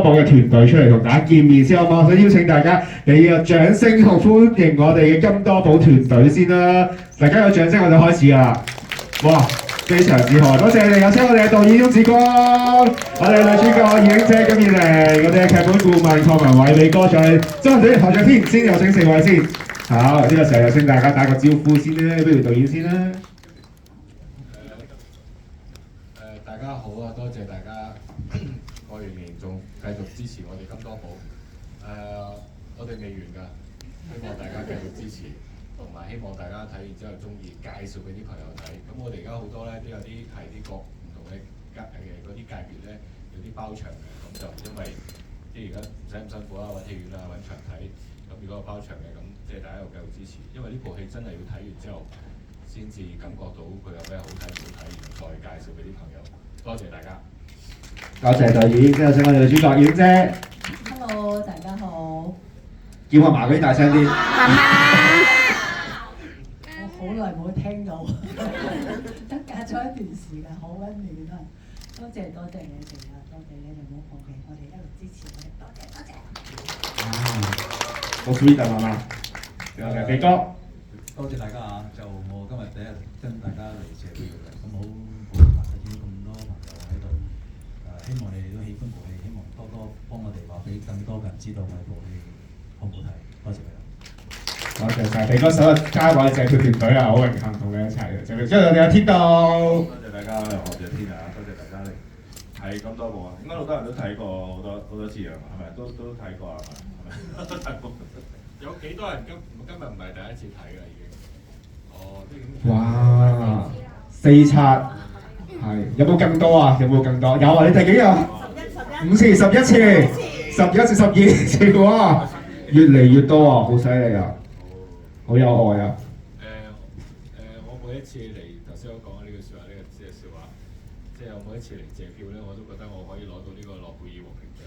寶嘅團隊出嚟同大家見面先好嘛？我想邀請大家俾個掌聲同歡迎我哋嘅金多寶團隊先啦！大家有掌聲我就開始啦！哇，非常之好，多謝你哋！有請我哋嘅導演翁子光，我哋女主角影姐金燕玲，我哋嘅劇本顧問鄺文偉美歌仔，周文隊何卓天，先有請四位先。好，呢個時候有請大家打個招呼先啦，不如導演先啦。大家好啊！多謝大家過完年仲繼續支持我哋金多寶。我哋未完㗎，希望大家繼續支持，同埋希望大家睇完之後中意，介紹俾啲朋友睇。咁我哋而家好多咧都有啲係啲各唔同嘅嗰啲界別咧，有啲包場嘅，咁就因為即係而家唔使咁辛苦啦，揾戲院啊，揾場睇。咁如果有包場嘅，咁即係大家又繼續支持，因為呢部戲真係要睇完之後，先至感覺到佢有咩好睇唔好睇，然後再介紹俾啲朋友。多謝大家。多謝導演，跟住請我哋嘅主角影姐。Hello， 大家好。叫阿嫲嗰啲大聲啲。我好耐冇聽到，都隔咗一段時間，好溫暖啊！多謝你哋啊，多謝你哋冇放棄我哋，一路支持我哋，多謝。好 sweet 啊，媽媽。有嘅，肥哥。多謝大家啊！就我今日第一日跟大家嚟謝票嘅，咁好抱歉見到咁多朋友喺度，希望你哋都喜歡部戲，希望多多幫我哋話俾更多嘅人知道我哋部戲好唔好睇。多謝你。多謝晒肥哥手加我哋謝票團隊啊，好榮幸同你一齊嘅。之後我哋有天道。多謝大家何謝天啊！多謝大家嚟睇咁多部啊！應該好多人都睇過好多次啊，係咪？都睇過係咪？都睇過。有幾多人今日唔係第一次睇㗎已經？哇！4刷係有冇更多啊？有冇更多？有啊！你第幾啊？5次、11次、11次、12次喎，越嚟越多啊！好犀利啊！好有愛啊！我每一次嚟頭先我講嘅呢句説話，呢個即係笑話，即係我每一次嚟謝票咧，我都覺得我可以攞到呢個諾貝爾和平獎。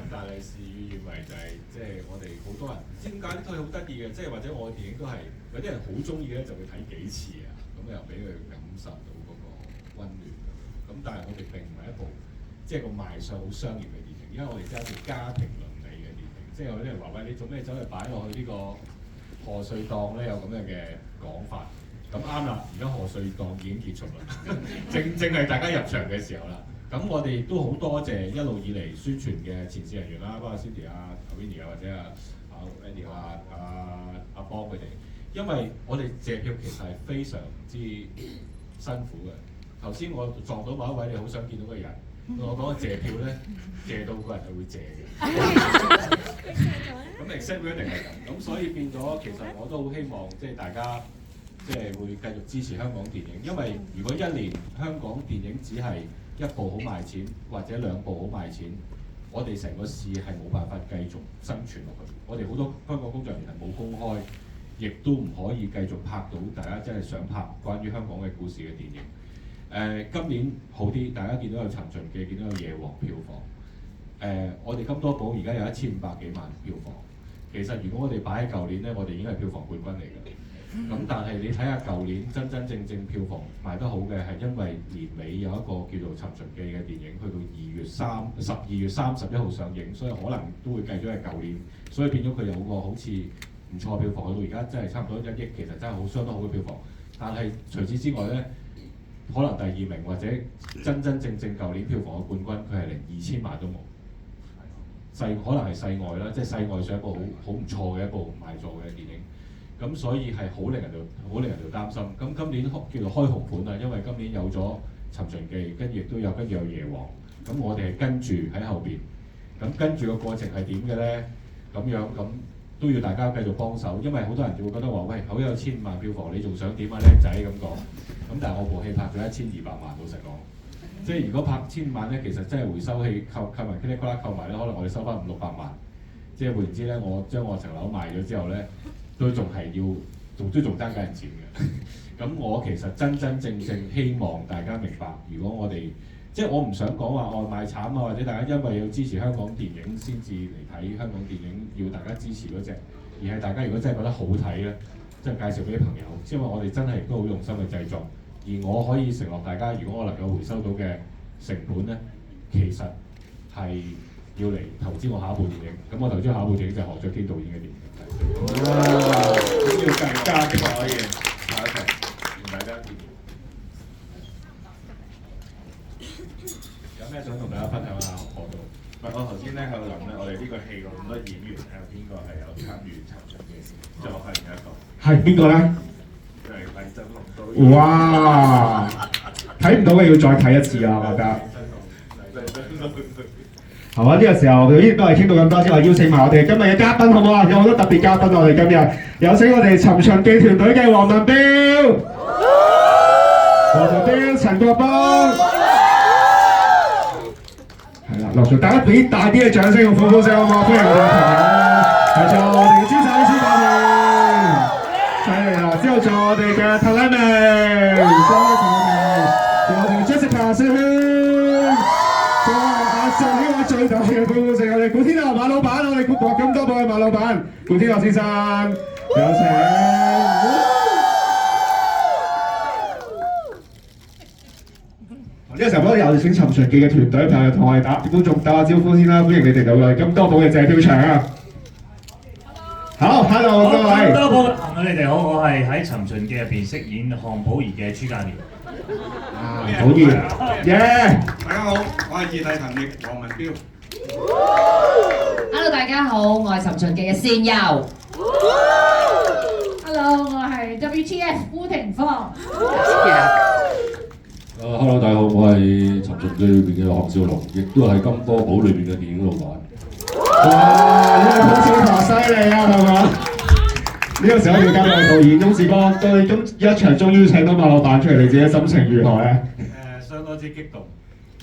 但係事與願違就係即係我哋好多人唔知點解呢套戲好得意嘅，即係或者我嘅電影都係有啲人好中意咧，就會睇幾次啊，咁又俾佢感受到嗰個溫暖。咁但係我哋並唔係一部即係個賣相好商業嘅電影，因為我哋真係一部家庭倫理嘅電影。即係有啲人話喂，你做咩走嚟擺落去呢個賀歲檔咧？有咁樣嘅講法。咁啱啦，而家賀歲檔已經結束啦，正係大家入場嘅時候啦。咁我哋亦都好多謝一路以嚟宣傳嘅前線人員啦，包括 Cindy 啊、Winnie 啊或者阿 Wendy 啊、阿邦佢哋，因為我哋謝票其實係非常之辛苦嘅。頭先我撞到某一位你好想見到嘅人，我講嘅謝票咧，謝到個人係會謝嘅。咁 exactly 一定係咁，咁所以變咗其實我都好希望即係大家即係會繼續支持香港電影，因為如果一年香港電影只係一部好賣錢或者2部好賣錢，我哋成個市係冇辦法繼續生存落去。我哋好多香港工作人員係冇公開，亦都唔可以繼續拍到大家真係想拍關於香港嘅故事嘅電影。今年好啲，大家見到有《尋秦記》，見到有《夜王》票房。我哋金多寶而家有1500幾萬票房。其實如果我哋擺喺舊年咧，我哋已經係票房冠軍嚟㗎。咁但係你睇下舊年真正票房賣得好嘅係因為年尾有一個叫做《尋秦記》嘅電影，去到12月31號上映，所以可能都會計咗係舊年，所以變咗佢有個好似唔錯嘅票房，去到而家真係差唔多1億，其實真係好相當好嘅票房。但係除此之外咧，可能第2名或者真正舊年票房嘅冠軍，佢係連2000萬都冇。可能係世外啦，即係世外上一部好唔錯嘅一部賣座嘅電影。咁所以係好令人哋擔心。咁今年叫做開紅盤啦，因為今年有咗《尋秦記》，跟住亦都有夜王。咁我哋係跟住喺後邊。咁跟住個過程係點嘅咧？咁都要大家繼續幫手，因為好多人就會覺得話：喂，好有1500萬票房，你仲想點啊，僆仔咁講。咁但係我部戲拍咗1200萬，老實講。即係如果拍1000萬咧，其實真係回收戲購埋噼里啪啦購埋咧，可能我哋收翻500-600萬。即係換言之咧，我將我層樓賣咗之後咧，都仲係要，仲爭緊人錢嘅。咁我其實真正希望大家明白，如果我哋即係我唔想講話外賣慘啊，或者大家因為要支持香港電影先至嚟睇香港電影，要大家支持嗰隻，而係大家如果真係覺得好睇咧，即係介紹俾啲朋友，因為我哋真係都好用心去製作。而我可以承諾大家，如果我能夠回收到嘅成本咧，其實係要嚟投資我下一部電影。咁我投資下一部電影就係學咗基導演嘅電影。哇！咁要更加嘅可以下一齊同大家見面。有咩想同大家分享下學到？唔係，我頭先咧喺度諗咧，我哋呢個戲咁多演員咧，有邊個係有參與尋秦記嘅？就我發現有一個，係邊個咧？就係魏振龍導演。哇！睇唔到嘅要再睇一次啊！我覺得。係嘛？呢個時候我哋都係傾到咁多先，我邀請埋我哋今日嘅嘉賓好唔好啊？有好多特別嘉賓，我哋今日有請我哋尋秦記團隊嘅黃文標、陳國邦，係啦，陸續大家俾大啲嘅掌聲同歡呼聲好唔好？歡迎我哋嘅朋友，係仲有我哋嘅朱仔朱教練，犀利啦！之後仲有我哋嘅滕麗明，仲有我哋嘅 Jessica 師兄。上呢位最大嘅歡呼聲，我哋古天樂馬老闆，我哋咁多部嘅馬老闆，古天樂先生，有請。呢個時候，我哋有請尋秦記嘅團隊朋友同我哋觀眾打下招呼先啦，歡迎你哋到嚟金多寶嘅謝票場啊！好 ，hello 各位。金多寶嘅朋友，你哋好，我係喺尋秦記入邊飾演項寶兒嘅朱教練。好嘢，耶！大家好，我係二弟陳奕黃文標。Hello， 大家好，我係尋秦記嘅仙佑。Hello， 我係 WTF 夫庭芳。Hello， 大家好，我係尋秦記裏邊嘅項少龍，亦都係金多寶裏邊嘅電影老闆。哇！呢個好少頭犀利啊，係嘛？呢個時候要交俾導演翁志光，對咁一場終於請到馬老闆出嚟，你自己心情如何咧？相當之激動，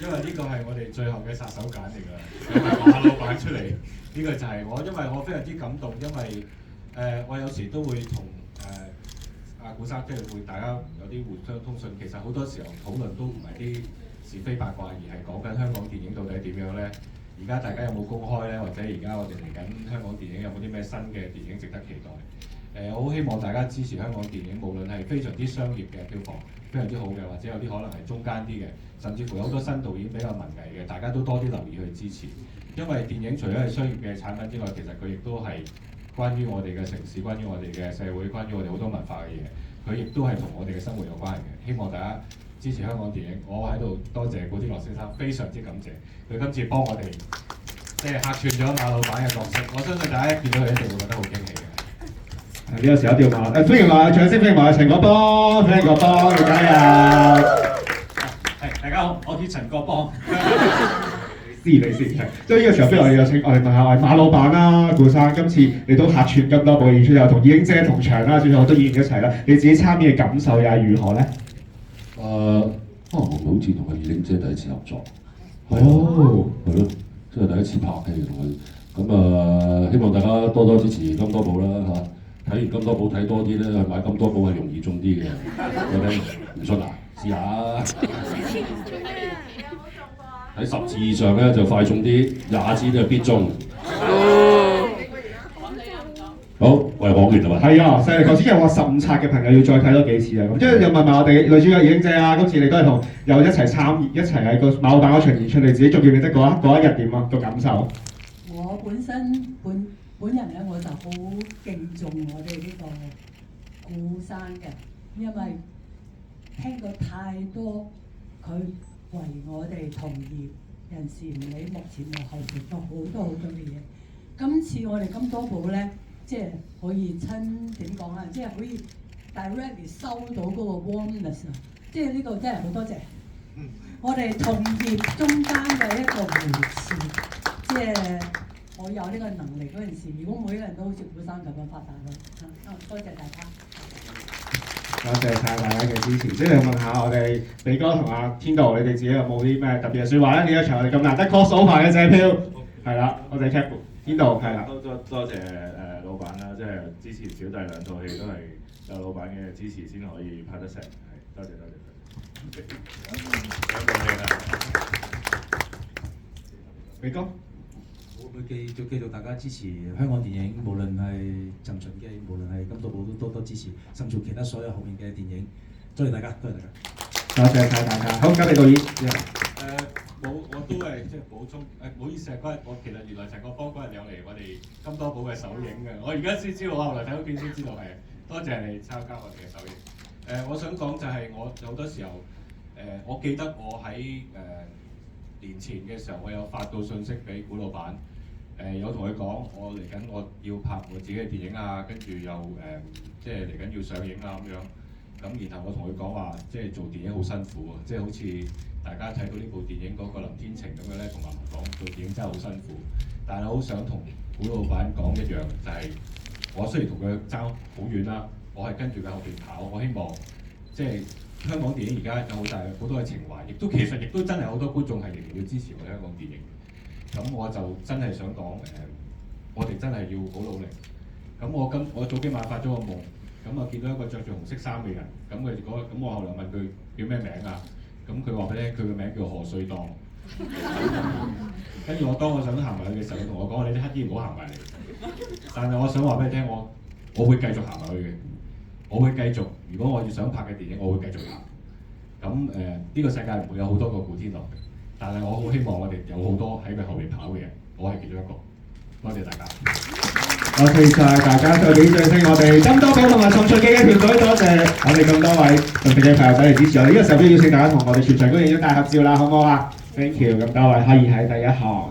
因為呢個係我哋最後嘅殺手鐧嚟㗎，馬老闆出嚟，呢個就係我，因為我非常之感動，因為我有時都會同阿古生即係會大家有啲互相通訊，其實好多時候討論都唔係啲是非八卦，而係講緊香港電影到底點樣咧？而家大家有冇公開咧？或者而家我哋嚟緊香港電影有冇啲咩新嘅電影值得期待？我好希望大家支持香港電影，無論係非常之商業嘅票房，非常之好嘅，或者有啲可能係中間啲嘅，甚至乎有好多新導演比較文藝嘅，大家都多啲留意去支持。因為電影除咗係商業嘅產品之外，其實佢亦都係關於我哋嘅城市、關於我哋嘅社會、關於我哋好多文化嘅嘢，佢亦都係同我哋嘅生活有關嘅。希望大家支持香港電影，我喺度多謝古天樂先生，非常之感謝佢今次幫我哋即係客串咗馬老闆嘅角色，我相信大家一見到佢一定會覺得好驚喜嘅。呢個時候一定要話歡迎埋掌聲，歡迎埋陳國邦，歡迎國邦嘅加入。係，大家好，我叫陳國邦。你先，即係呢個時候，不如我哋有請我哋問下馬老闆啦，顧生，今次你都客串咁多部演出，又同燕姐同場啦，仲有好多演員一齊啦，你自己參與嘅感受又係如何咧？我好似同阿燕姐第一次合作。哦，係咯，即係第一次拍戲同佢。咁希望大家多多支持金多寶啦嚇。睇完金多寶睇多啲咧，去買金多寶係容易中啲嘅。我哋唔信啊，試下。喺10次以上咧就快中啲，20次都係必中。好，我哋講完啦嘛。係啊，犀利！頭先又話15冊嘅朋友要再睇多幾次啊，咁即係又問埋我哋女主角燕姐啊，今次你都係同又一齊參與，一齊喺個馬老闆嗰場演出，你自己仲記唔記得嗰一日點啊？個感受？我本身本人咧，我就好敬重我哋呢個顧生嘅，因為聽過太多佢為我哋同業人士唔理目前同後續都好多嘅嘢。今次我哋金多寶咧，即係可以點講啊？即係可以 directly 收到嗰個 warmness 啊！即係呢個真係好多謝。我哋同業中間嘅一個維持，即係我有呢個能力嗰陣時，如果每個人都好似顧生咁樣發達咯。多謝大家。多謝晒大家嘅支持。即係問下我哋比哥同阿天道，你哋自己有冇啲咩特別嘅説話咧？呢一場我哋咁難得 cross over 嘅謝票，係啦，我哋 cap 天道係啦。多謝老闆啦，即係支持小弟兩套戲都係有老闆嘅支持先可以拍得成，係多謝。比哥。我會繼續大家支持香港電影，無論係尋秦記，無論係金多寶都多多支持，甚至其他所有後面嘅電影。多謝大家，多謝大家。多謝晒大家。好，交俾導演。我都係即係補充唔好意思啊，嗰日我其實原來陳國邦嗰日有嚟我哋金多寶嘅首映嘅，我而家先知道，我後來睇到片先知道係，多謝你參加我哋嘅首映。我想講就係我好多時候我記得我喺年前嘅時候，我有發到信息俾古老闆，有同佢講我嚟緊我要拍我自己嘅電影啊，跟住又即係嚟緊要上映啊咁樣。咁然後我同佢講話，即係做電影好辛苦啊，即係好似大家睇到呢部電影嗰個林天晴咁樣咧，同埋講做電影真係好辛苦。但係我好想同古老闆講一樣，就係我雖然同佢爭好遠啦，我係跟住佢後邊跑。我希望即係香港電影而家有好多嘅情懷，其實亦都真係好多觀眾係仍然要支持我哋香港電影。咁我就真係想講我哋真係要好努力。咁我早幾晚發咗個夢。咁啊見到一個着住紅色衫嘅人，咁我後來問佢叫咩名啊？咁佢話俾你聽，佢嘅名叫賀歲檔。跟住當我想行埋去嘅時候，佢同我講：你啲乞衣唔好行埋嚟。但係我想話俾你聽，我會繼續行埋去嘅，我會繼續。如果我要想拍嘅電影，我會繼續行。咁呢個世界唔會有好多個古天樂嘅，但係我好希望我哋有好多喺佢後面跑嘅人，我係其中一個。多謝大家。多謝晒大家，再俾掌聲我哋金多寶同埋尋秦記嘅團隊，多謝我哋咁多位尋秦記朋友仔嚟支持我哋。呢個時候都邀請大家同我哋全場觀眾影大合照啦，好唔好啊 ？Thank you，咁多位可以喺第一行。